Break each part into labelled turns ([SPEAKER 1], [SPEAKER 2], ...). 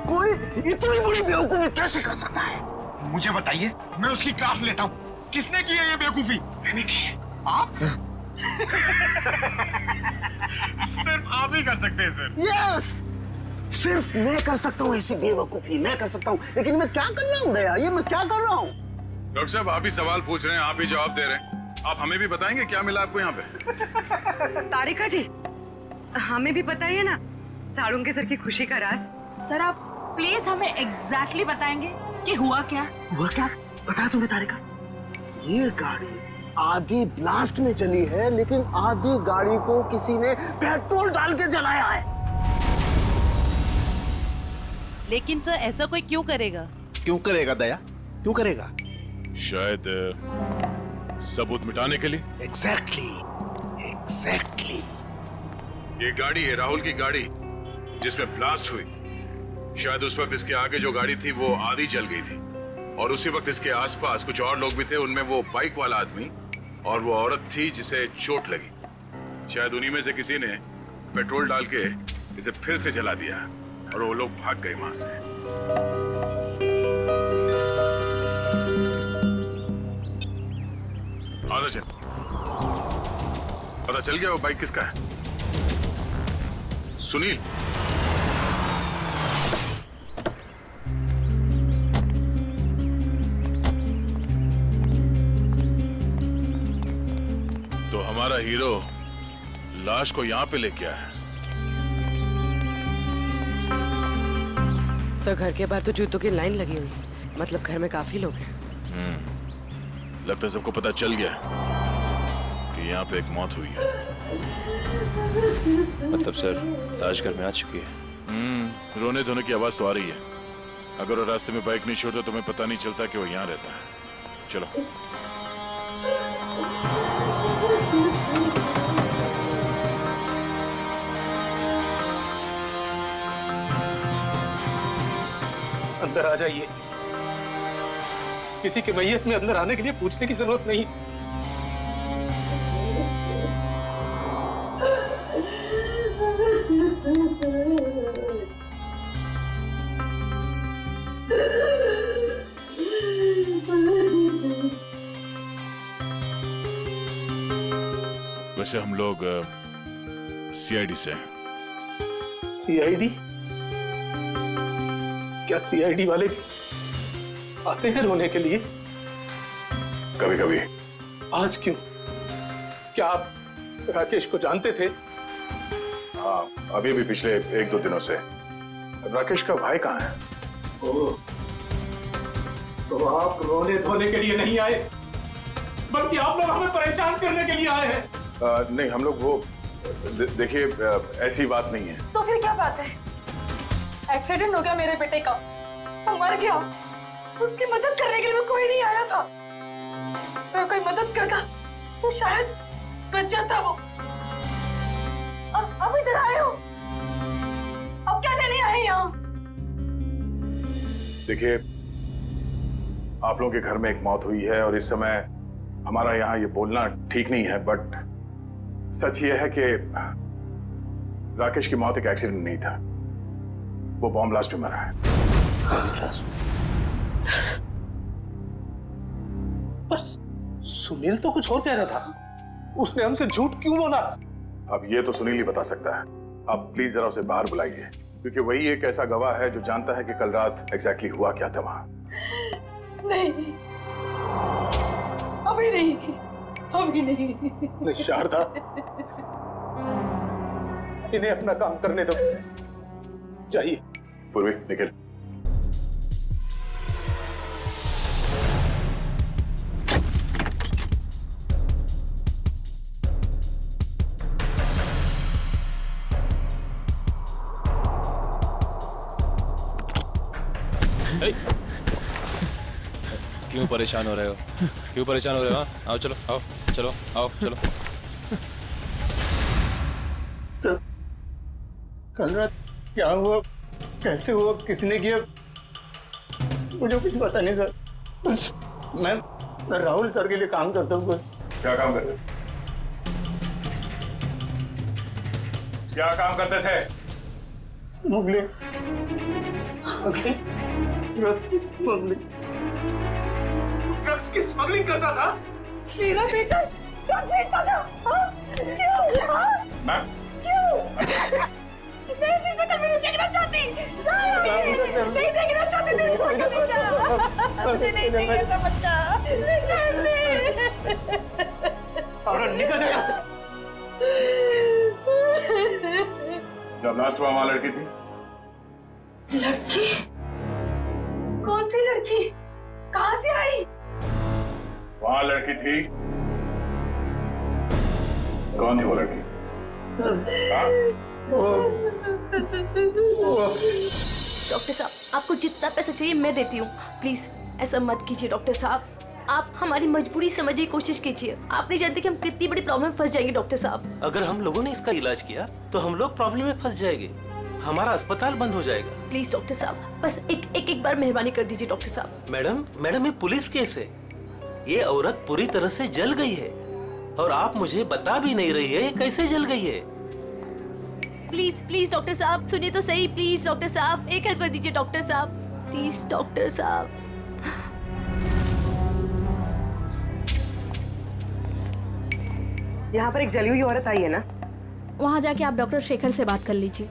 [SPEAKER 1] कोई इतनी बड़ी बेवकूफी कैसे कर सकता है?
[SPEAKER 2] मुझे बताइए, मैं उसकी क्लास लेता हूँ। किसने की है ये बेवकूफी? मैंने की है। आप? सिर्फ आप ही कर सकते हैं सर।
[SPEAKER 1] यस, सिर्फ मैं कर सकता हूँ ऐसी बेवकूफी, मैं कर सकता हूँ। लेकिन मैं क्या कर रहा हूँ दया, ये मैं क्या कर रहा हूँ?
[SPEAKER 3] डॉक्टर साहब, आप ही सवाल पूछ रहे हैं, आप ही जवाब दे रहे हैं। आप हमें भी बताएंगे क्या मिला आपको यहाँ पे?
[SPEAKER 4] तारिका जी, हमें भी बताइए ना साड़ू के सर की खुशी का राज।
[SPEAKER 5] सर आप प्लीज हमें एग्जैक्टली बताएंगे कि हुआ क्या?
[SPEAKER 1] हुआ क्या बताया तुमने तारिका? ये गाड़ी आधी ब्लास्ट में चली है, लेकिन आधी गाड़ी को किसी ने पेट्रोल डाल के जलाया है।
[SPEAKER 6] लेकिन सर ऐसा कोई क्यों करेगा?
[SPEAKER 7] क्यों करेगा दया, क्यों करेगा?
[SPEAKER 3] शायद सबूत मिटाने के लिए।
[SPEAKER 7] एग्जैक्टली।
[SPEAKER 3] ये गाड़ी है राहुल की गाड़ी जिसमें ब्लास्ट हुई। शायद उस वक्त इसके आगे जो गाड़ी थी वो आधी जल गई थी और उसी वक्त इसके आसपास कुछ और लोग भी थे। उनमें वो बाइक वाला आदमी और वो औरत थी जिसे चोट लगी। शायद उन्हीं में से किसी ने पेट्रोल डाल के इसे फिर से जला दिया और वो लोग भाग गए वहां से। आजा चल, पता चल गया वो बाइक किसका है? सुनील। तो हमारा हीरो लाश को यहाँ पे लेके आया है।
[SPEAKER 4] सर घर के बाहर तो जूतों की लाइन लगी हुई है, मतलब घर में काफी लोग हैं।
[SPEAKER 3] लगता है सबको पता चल गया कि यहाँ पे एक मौत हुई है।
[SPEAKER 8] मतलब सर ताज घर में आ चुकी है।
[SPEAKER 3] रोने धोने की आवाज तो आ रही है। अगर वो रास्ते में बाइक नहीं छोड़ता तो तुम्हें पता नहीं चलता कि वो यहाँ रहता है। चलो।
[SPEAKER 9] अंदर आ जाइए। किसी के मैयत में अंदर आने के लिए पूछने की जरूरत नहीं।
[SPEAKER 3] वैसे हम लोग सीआईडी से हैं।
[SPEAKER 9] सीआईडी? क्या सीआईडी वाले आते हैं रोने के लिए?
[SPEAKER 3] कभी कभी।
[SPEAKER 9] आज क्यों? क्या आप राकेश को जानते थे?
[SPEAKER 3] हाँ, अभी भी पिछले 1-2 दिनों से। राकेश का भाई कहाँ है?
[SPEAKER 9] तो आप रोने धोने के लिए नहीं आए, बल्कि आप लोग हमें परेशान करने के लिए आए हैं।
[SPEAKER 3] नहीं, हम लोग वो देखिए ऐसी बात नहीं है।
[SPEAKER 5] तो फिर क्या बात है? एक्सीडेंट हो गया मेरे बेटे का, वो मर गया। उसकी मदद करने के लिए कोई नहीं आया था। अगर कोई मदद करता तो शायद बच जाता वो। अब इधर आए हो, अब क्या लेने आए यहाँ?
[SPEAKER 3] देखिए, आप लोगों के घर में एक मौत हुई है और इस समय हमारा यहाँ ये बोलना ठीक नहीं है, बट सच ये है कि राकेश की मौत एक एक्सीडेंट नहीं था। वो बॉम्ब ब्लास्ट में मरा है।
[SPEAKER 9] पर सुनील तो कुछ और कह रहा था। उसने हमसे झूठ क्यों बोला?
[SPEAKER 3] अब ये तो सुनील ही बता सकता है। आप प्लीज जरा उसे बाहर बुलाइए, क्योंकि वही एक ऐसा गवाह है जो जानता है कि कल रात एग्जैक्टली हुआ क्या था वहां।
[SPEAKER 5] नहीं, अभी नहीं।
[SPEAKER 9] शारदा, इन्हें अपना काम करने दो। चाहिए।
[SPEAKER 3] पूर्वी, निकल।
[SPEAKER 8] क्यों परेशान हो रहे हो? क्यों परेशान हो रहे हो? आओ चलो, आओ चलो, आओ चलो।
[SPEAKER 1] सर, कल रात क्या हुआ, कैसे हुआ, किसने किया, मुझे कुछ पता नहीं सर। बस मैं राहुल सर के लिए काम करता हूँ।
[SPEAKER 2] क्या काम करते? क्या काम करते थे?
[SPEAKER 1] स्मगलिंग, ड्रग्स की स्मगलिंग।
[SPEAKER 9] ड्रग्स की स्मगलिंग करता था?
[SPEAKER 5] मेरा बेटा ड्रग्स बेचता था। हाँ? क्यों? हाँ?
[SPEAKER 2] मैम,
[SPEAKER 5] मैं ऐसी शक्ल में नहीं देखना चाहती। नहीं देखना चाहती मेरी शक्ल बेटा। मुझे नहीं चाहिए ऐसा बच्चा।
[SPEAKER 9] निकल जाए यहाँ से।
[SPEAKER 2] जब लास्ट हुआ वहां लड़की थी?
[SPEAKER 5] लड़की? कौन सी लड़की? कहाँ से आई?
[SPEAKER 2] वहां लड़की थी। कौन थी वो लड़की? हाँ?
[SPEAKER 10] डॉक्टर साहब, आपको जितना पैसा चाहिए मैं देती हूँ। प्लीज ऐसा मत कीजिए डॉक्टर साहब। आप हमारी मजबूरी समझने की कोशिश कीजिए। आप नहीं जानते कि हम कितनी बड़ी प्रॉब्लम में फंस जाएंगे डॉक्टर साहब।
[SPEAKER 7] अगर हम लोगों ने इसका इलाज किया तो हम लोग प्रॉब्लम में फंस जाएंगे, हमारा अस्पताल बंद हो जाएगा।
[SPEAKER 10] प्लीज डॉक्टर साहब, बस एक बार मेहरबानी कर दीजिए डॉक्टर साहब।
[SPEAKER 7] मैडम ये पुलिस केस है। ये औरत पूरी तरह से जल गई है और आप मुझे बता भी नहीं रही है ये कैसे जल गई है।
[SPEAKER 10] प्लीज डॉक्टर साहब सुनिए तो सही। प्लीज डॉक्टर साहब एक हेल्प कर दीजिए डॉक्टर साहब। प्लीज डॉक्टर साहब।
[SPEAKER 4] यहाँ पर एक जली हुई औरत आई है ना?
[SPEAKER 10] वहाँ जाके आप डॉक्टर शेखर से बात कर लीजिए।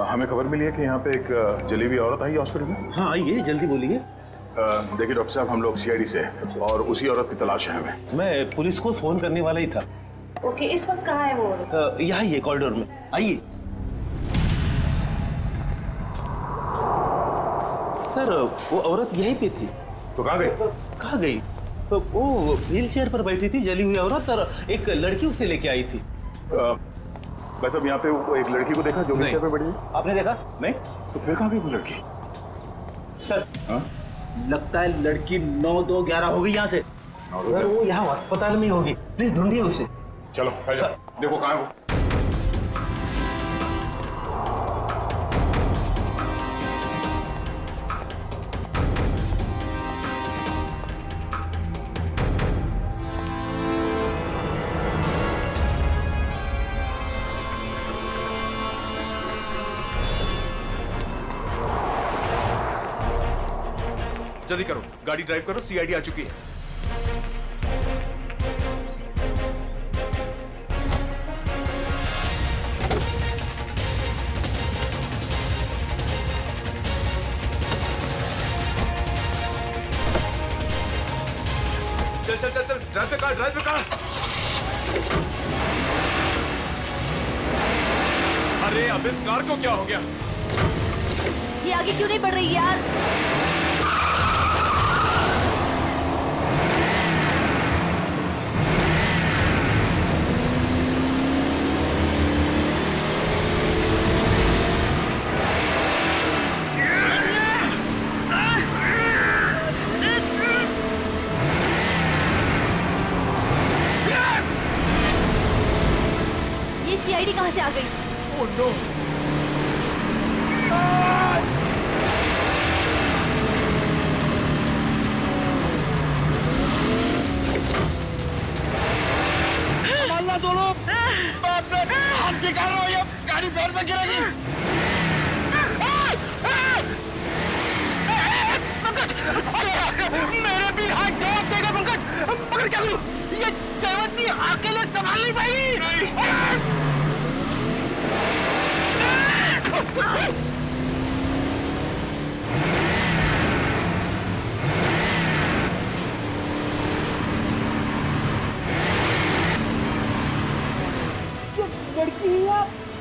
[SPEAKER 2] हमें खबर मिली है कि यहाँ पे एक जली हुई औरत आई हॉस्पिटल में।
[SPEAKER 7] हाँ आइए जल्दी बोलिए।
[SPEAKER 2] देखिए डॉक्टर साहब, हम लोग सीआईडी से हैं और उसी औरत की तलाश है हमें।
[SPEAKER 7] मैं पुलिस को फोन करने वाला ही था।
[SPEAKER 5] ओके, इस वक्त कहाँ है वो?
[SPEAKER 7] यहाँ ही है कॉरिडोर में, आइए। सर वो औरत यहीं पे थी।
[SPEAKER 2] तो कहाँ गई?
[SPEAKER 7] कहाँ गई? वो व्हील चेयर पर बैठी थी जली हुई औरत, और एक लड़की उसे लेके आई थी।
[SPEAKER 2] बस अब यहाँ पे वो एक लड़की को देखा जो व्हील चेयर पे बैठी थी।
[SPEAKER 9] आपने देखा? नहीं।
[SPEAKER 2] तो फिर कहाँ गई वो लड़की?
[SPEAKER 9] सर
[SPEAKER 2] हाँ?
[SPEAKER 9] लगता है लड़की 9-2-11 हो गई यहाँ से।
[SPEAKER 7] सर वो यहाँ अस्पताल में होगी, प्लीज ढूंढिए उसे।
[SPEAKER 2] चलो देखो कहाँ है वो।
[SPEAKER 11] जल्दी करो, गाड़ी ड्राइव करो, सीआईडी आ चुकी है। चल चल चल चल, drive the car, drive the car. अरे अब इस कार को क्या हो गया?
[SPEAKER 10] ये आगे क्यों नहीं बढ़ रही यार? ये सीआईडी कहाँ से आ गई?
[SPEAKER 11] Oh no!
[SPEAKER 1] संभालना दोनों। हाथ निकालो, ये गाड़ी पैर में गिरेगी। पंकज, मेरे भी हाथ जवाब देगा पंकज। पकड़ क्या करूं? ये जयवंती अकेले संभाल नहीं पाएगी।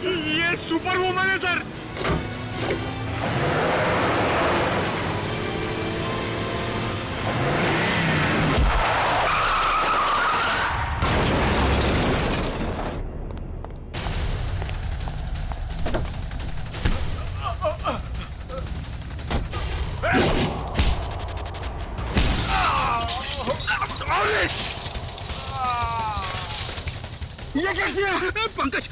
[SPEAKER 2] ये सुपर वुमन है सर।
[SPEAKER 1] ये क्या किया? पंकज,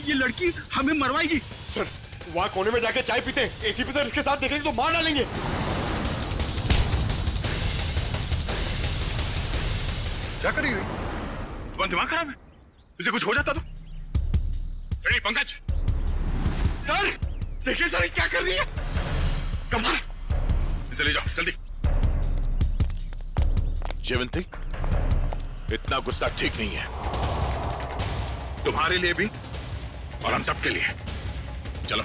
[SPEAKER 1] ये लड़की हमें मरवाएगी।
[SPEAKER 2] सर वहाँ कोने में जाके चाय पीते, एसीपी सर इसके साथ देखेंगे तो मार डालेंगे।
[SPEAKER 3] क्या करी हुई? तुम्हारा दिमाग खराब है? इसे कुछ हो जाता तो? रेडी पंकज?
[SPEAKER 2] सर देखिए सर क्या कर रही है।
[SPEAKER 3] कमाल, इसे ले जाओ जल्दी। जयवंती, इतना गुस्सा ठीक नहीं है, तुम्हारे लिए भी और हम सबके लिए। चलो।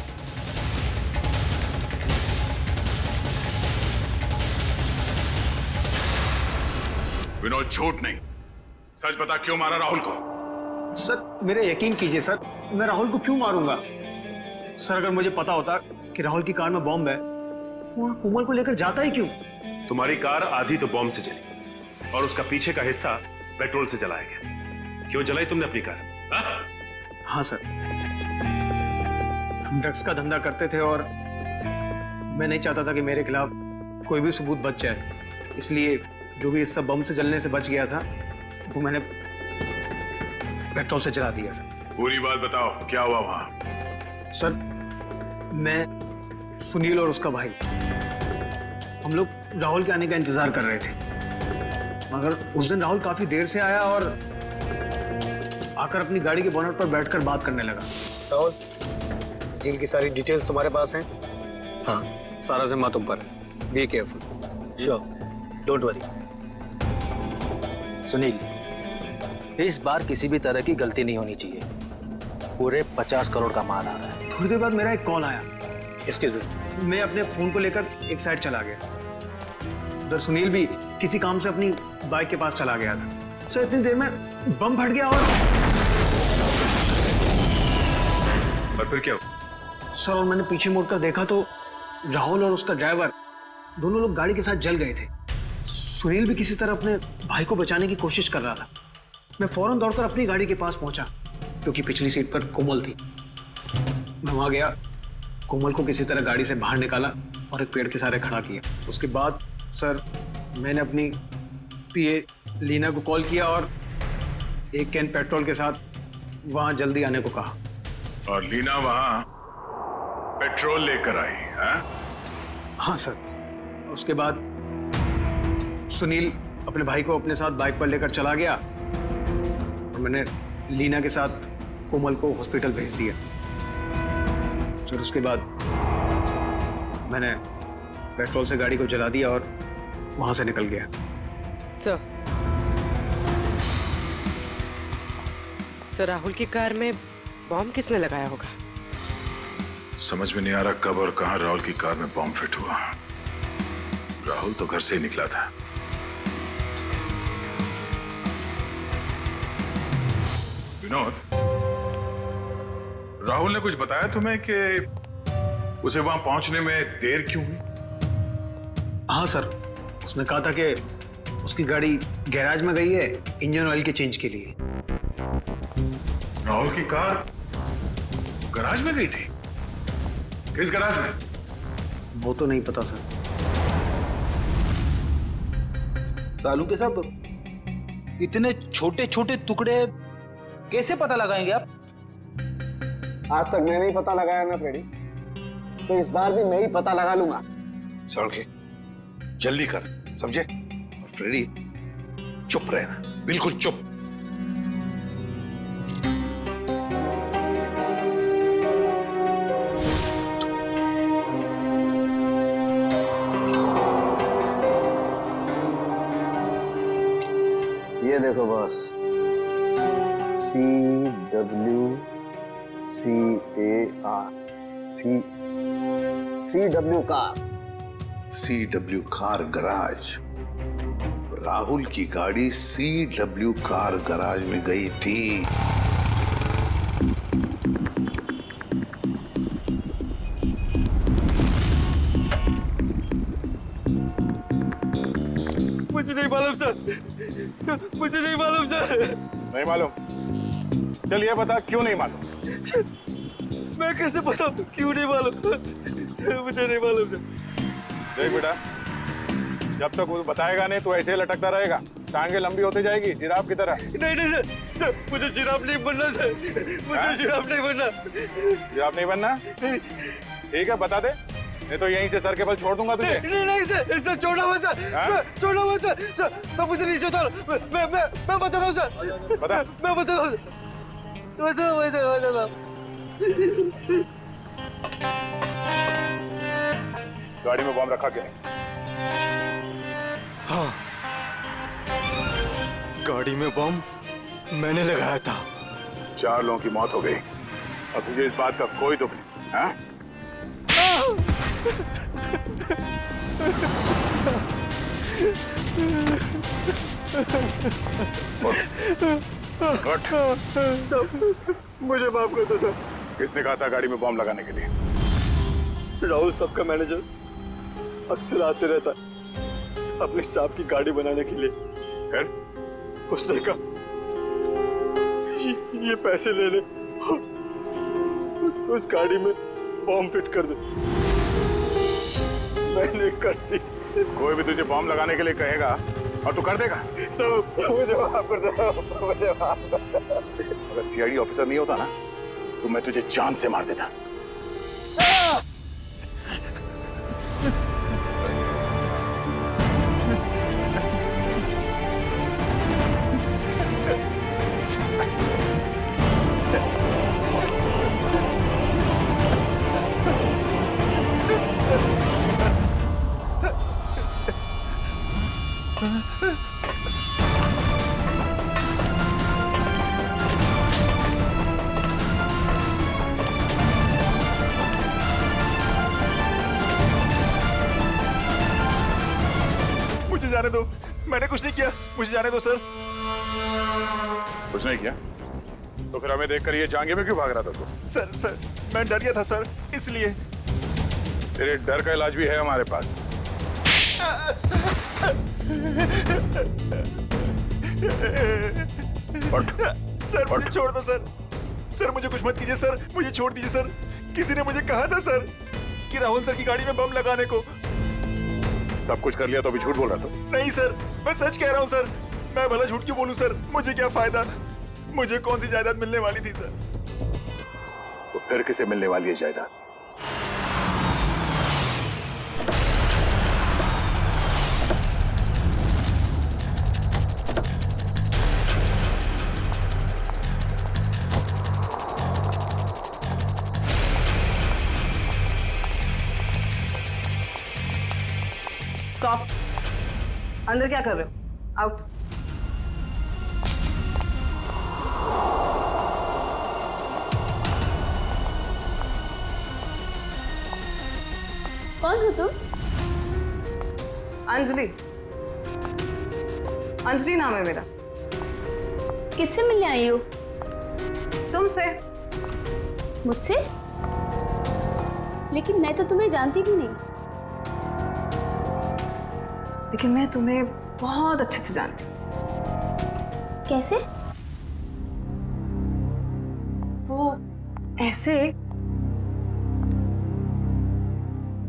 [SPEAKER 3] विनोद, झूठ नहीं, सच बता, क्यों मारा राहुल को?
[SPEAKER 9] सर मेरे यकीन कीजिए सर, मैं राहुल को क्यों मारूंगा? सर अगर मुझे पता होता कि राहुल की कार में बॉम्ब है, वहां कोमल को लेकर जाता ही क्यों?
[SPEAKER 12] तुम्हारी कार आधी तो बॉम्ब से चली और उसका पीछे का हिस्सा पेट्रोल से जलाया गया। क्यों जलाई तुमने अपनी कार?
[SPEAKER 9] हाँ सर, हम ड्रग्स का धंधा करते थे और मैं नहीं चाहता था कि मेरे खिलाफ कोई भी सबूत बच जाए, इसलिए जो भी हिस्सा बम से जलने से बच गया था वो मैंने पेट्रोल से जला दिया सर।
[SPEAKER 3] पूरी बात बताओ, क्या हुआ वहां?
[SPEAKER 9] सर मैं, सुनील और उसका भाई, हम लोग राहुल के आने का इंतजार कर रहे थे, मगर उस दिन राहुल काफी देर से आया और आकर अपनी गाड़ी के बोनट पर बैठकर बात करने लगा। राहुल, डील की सारी डिटेल्स तुम्हारे पास हैं? हाँ, सारा जिम्मा तुम पर है। Be careful.
[SPEAKER 13] Sure, don't worry. Sunil, इस बार किसी भी तरह की गलती नहीं होनी चाहिए। पूरे 50 करोड़ का माल आ रहा है।
[SPEAKER 9] थोड़ी देर बाद मेरा एक कॉल आया।
[SPEAKER 13] Excuse me.
[SPEAKER 9] मैं अपने फोन को लेकर एक साइड चला गया। उधर सुनील भी किसी काम से अपनी बाइक के पास चला गया था। सर इतनी देर में बम फट गया और
[SPEAKER 12] फिर क्या हुआ?
[SPEAKER 9] सर और मैंने पीछे मुड़कर देखा तो राहुल और उसका ड्राइवर दोनों लोग गाड़ी के साथ जल गए थे। सुनील भी किसी तरह अपने भाई को बचाने की कोशिश कर रहा था। मैं फौरन दौड़कर अपनी गाड़ी के पास पहुंचा, क्योंकि पिछली सीट पर कोमल थी। मैं वहां गया, कोमल को किसी तरह गाड़ी से बाहर निकाला और एक पेड़ के सहारे खड़ा किया। उसके बाद सर मैंने अपनी पीए लीना को कॉल किया और एक कैन पेट्रोल के साथ वहां जल्दी आने को कहा।
[SPEAKER 3] और लीना वहां पेट्रोल लेकर आई?
[SPEAKER 9] हाँ सर। उसके बाद सुनील अपने भाई को अपने साथ बाइक पर लेकर चला गया और मैंने लीना के साथ कोमल को हॉस्पिटल भेज दिया। फिर उसके बाद मैंने पेट्रोल से गाड़ी को जला दिया और वहां से निकल गया।
[SPEAKER 14] सर राहुल की कार में बॉम्ब किसने लगाया होगा?
[SPEAKER 3] समझ में नहीं आ रहा कब और कहां राहुल की कार में बॉम्ब फिट हुआ। राहुल तो घर से ही निकला था। विनोद, राहुल ने कुछ बताया तुम्हें कि उसे वहां पहुंचने में देर क्यों हुई?
[SPEAKER 9] हाँ सर, उसने कहा था कि उसकी गाड़ी गैराज में गई है इंजन ऑयल के चेंज के लिए।
[SPEAKER 3] राहुल की कार गैराज में गई थी? किस गैराज में?
[SPEAKER 9] वो तो नहीं पता सर।
[SPEAKER 13] सालू के साहब, इतने छोटे छोटे टुकड़े कैसे पता लगाएंगे आप?
[SPEAKER 1] आज तक मैंने ही पता लगाया ना फ्रेडी, तो इस बार भी मैं ही पता लगा लूंगा।
[SPEAKER 3] सड़के जल्दी कर, समझे? और फ्रेडी चुप रहना, बिल्कुल चुप।
[SPEAKER 1] ये देखो boss, CWCAR car.
[SPEAKER 15] CW car garage. Rahul की गाड़ी CW कार गराज में गई थी।
[SPEAKER 2] मुझे नहीं मालूम सर, मुझे नहीं मालूम सर।
[SPEAKER 12] नहीं मालूम? चल ये बता, क्यों नहीं मालूम?
[SPEAKER 2] मैं कैसे बताऊं क्यों नहीं मालूम? मुझे नहीं मालूम सर।
[SPEAKER 12] देख बेटा, जब तक वो बताएगा नहीं तो ऐसे ही लटकता रहेगा, टांगे लंबी होती जाएगी जिराफ की तरह।
[SPEAKER 2] नहीं नहीं सर,
[SPEAKER 11] सर मुझे जिराफ नहीं बनना सर, मुझे जिराफ नहीं बनना।
[SPEAKER 12] जिराफ नहीं बनना? ठीक है बता दे, नहीं तो यहीं से सर के बल छोड़ दूंगा तुझे।
[SPEAKER 11] नहीं सर, सर छोड़ना मत सर, सर छोड़ना मत सर, सर मुझे नीचे उतारो, मैं बताता हूँ सर,
[SPEAKER 12] बता,
[SPEAKER 11] मैं बताता हूँ, बताता।
[SPEAKER 12] गाड़ी में बम रखा क्या?
[SPEAKER 11] हाँ, गाड़ी में बम मैंने लगाया था।
[SPEAKER 12] 4 लोगों की मौत हो गई और तुझे इस बात का कोई दुख नहीं, हाँ?
[SPEAKER 11] मुझे माफ कर दो सर।
[SPEAKER 12] किसने कहा था गाड़ी में बम लगाने के लिए?
[SPEAKER 11] राहुल सबका मैनेजर अक्सर आते रहता है अपनी सांप की गाड़ी बनाने के लिए।
[SPEAKER 12] फिर
[SPEAKER 11] उसने कहा ये पैसे ले ले और उस गाड़ी में बॉम्ब फिट कर दे। मैंने कर दी।
[SPEAKER 12] कोई भी तुझे बॉम्ब लगाने के लिए कहेगा और तू कर देगा?
[SPEAKER 11] सब मुझे माफ कर दो, मुझे माफ कर दो।
[SPEAKER 12] अगर सीआईडी ऑफिसर नहीं होता ना तो मैं तुझे जान से मार देता।
[SPEAKER 11] जाने दो, मैंने कुछ नहीं किया, मुझे जाने दो सर।
[SPEAKER 12] कुछ नहीं किया तो फिर हमें देखकर ये जांघे में क्यों भाग रहा था तू?
[SPEAKER 11] सर मैं डर गया था सर, इसलिए।
[SPEAKER 12] तेरे डर का इलाज भी है हमारे पास।
[SPEAKER 11] सर मुझे छोड़ दो सर, सर मुझे कुछ मत कीजिए सर, मुझे छोड़ दीजिए सर। किसी ने मुझे कहा था सर कि राहुल सर की गाड़ी में बम लगाने को।
[SPEAKER 12] सब कुछ कर लिया तो अभी झूठ बोल रहा था?
[SPEAKER 11] नहीं सर, मैं सच कह रहा हूँ सर। मैं भला झूठ क्यों बोलूं सर, मुझे क्या फायदा, मुझे कौन सी जायदाद मिलने वाली थी सर।
[SPEAKER 12] तो फिर किसे मिलने वाली है जायदाद?
[SPEAKER 4] स्टॉप। अंदर क्या कर रहे हो? आउट।
[SPEAKER 10] कौन हो तुम?
[SPEAKER 4] अंजलि। अंजलि नाम है मेरा।
[SPEAKER 10] किससे मिलने आई हो?
[SPEAKER 4] तुमसे।
[SPEAKER 10] मुझसे? लेकिन मैं तो तुम्हें जानती भी नहीं।
[SPEAKER 4] लेकिन मैं तुम्हें बहुत अच्छे से जानती हूँ।
[SPEAKER 10] कैसे?
[SPEAKER 4] वो ऐसे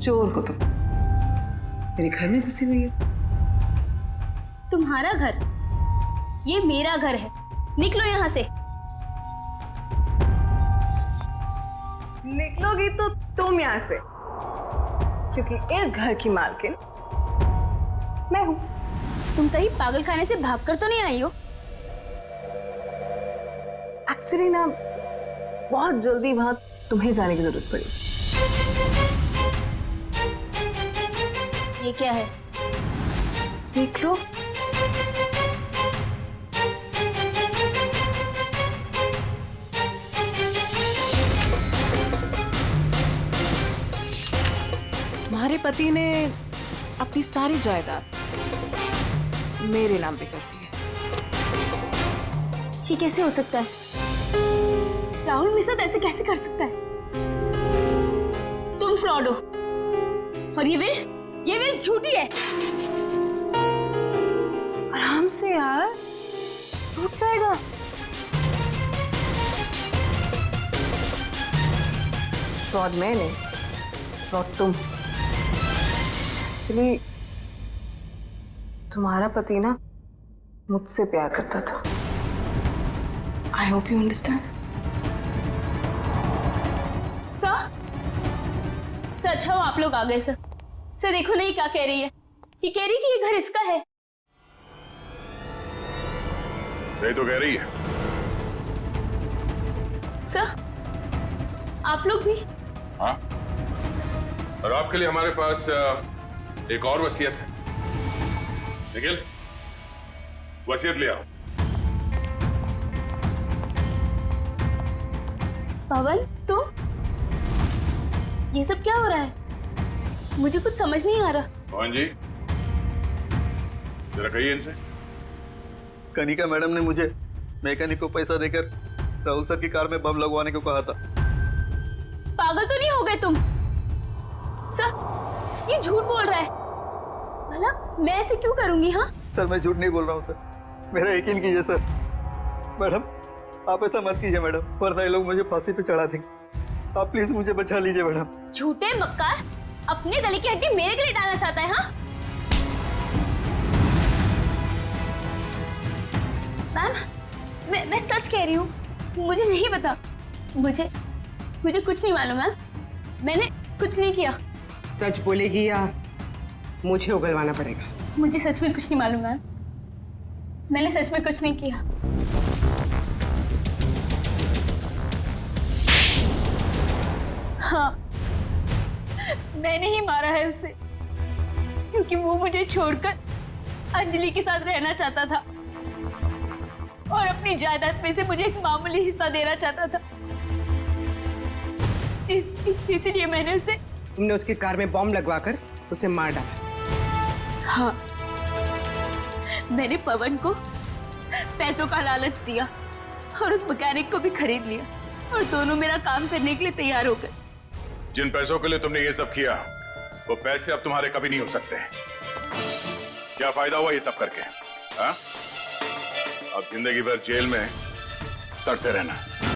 [SPEAKER 4] चोर हो तुम, मेरे घर में घुसी हुई हो।
[SPEAKER 10] तुम्हारा घर? ये मेरा घर है, निकलो यहाँ से।
[SPEAKER 4] निकलोगी तो तुम यहाँ से, क्योंकि इस घर की मालकिन मैं हूं।
[SPEAKER 10] तुम कहीं पागल खाने से भागकर तो नहीं आई हो?
[SPEAKER 4] एक्चुअली ना बहुत जल्दी वहां तुम्हें जाने की जरूरत पड़ी।
[SPEAKER 10] ये क्या है?
[SPEAKER 4] देख लो।
[SPEAKER 14] तुम्हारे पति ने अपनी सारी जायदाद मेरे नाम पे कर दी है।
[SPEAKER 10] ये कैसे हो सकता है? राहुल मेरे साथ ऐसे कैसे कर सकता है? तुम फ्रॉड हो और ये विल झूठी है।
[SPEAKER 4] आराम से यार, टूट जाएगा। फ्रॉड मैं नहीं, फ्रॉड तुम। एक्चुअली तुम्हारा पति ना मुझसे प्यार करता था, I hope you understand.
[SPEAKER 16] Sir अच्छा हो आप लोग आ गए सर। सर देखो नहीं क्या कह रही है, ये कह रही कि ये घर इसका है।
[SPEAKER 3] सही तो कह रही है।
[SPEAKER 16] सर आप लोग भी?
[SPEAKER 3] हाँ, और आपके लिए हमारे पास एक और वसीयत है। निखिल, वसीयत ले आओ।
[SPEAKER 16] पवन तुम, ये सब क्या हो रहा है? मुझे कुछ समझ नहीं आ रहा।
[SPEAKER 3] पवन जी, जरा कहिए इनसे।
[SPEAKER 11] कनिका मैडम ने मुझे मैकेनिक को पैसा देकर राहुल सर की कार में बम लगवाने को कहा था।
[SPEAKER 16] पागल तो नहीं हो गए तुम? सर ये झूठ बोल रहा है। भला मैं ऐसे क्यों करूंगी? हाँ
[SPEAKER 11] सर मैं झूठ नहीं बोल रहा हूँ सर, मेरा यकीन कीजिए सर। मैडम आप ऐसा मत कीजिए मैडम, वरना ये लोग मुझे फांसी पे चढ़ा देंगे। आप प्लीज मुझे बचा लीजिए मैडम।
[SPEAKER 16] झूठे मक्कार, अपने गले की हड्डी मेरे गले डालना चाहता है? हाँ मैम, मैं सच कह रही हूँ, मुझे नहीं पता। मुझे कुछ नहीं मालूम मैम, मैंने कुछ नहीं किया।
[SPEAKER 17] सच बोलेगी या मुझे उगलवाना पड़ेगा?
[SPEAKER 16] मुझे सच में कुछ नहीं मालूम मैम, मैंने सच में कुछ नहीं किया। हाँ मैंने ही मारा है उसे, क्योंकि वो मुझे छोड़कर अंजलि के साथ रहना चाहता था और अपनी जायदाद में से मुझे एक मामूली हिस्सा देना चाहता था। इसीलिए मैंने उसे।
[SPEAKER 17] तुमने उसकी कार में बॉम्ब लगवाकर उसे मार डाला?
[SPEAKER 16] हाँ, मैंने पवन को पैसों का लालच दिया और उस मैकेनिक को भी खरीद लिया और दोनों मेरा काम करने के लिए तैयार हो गए।
[SPEAKER 3] जिन पैसों के लिए तुमने ये सब किया, वो पैसे अब तुम्हारे कभी नहीं हो सकते। क्या फायदा हुआ ये सब करके? हाँ? अब जिंदगी भर जेल में सड़ते रहना।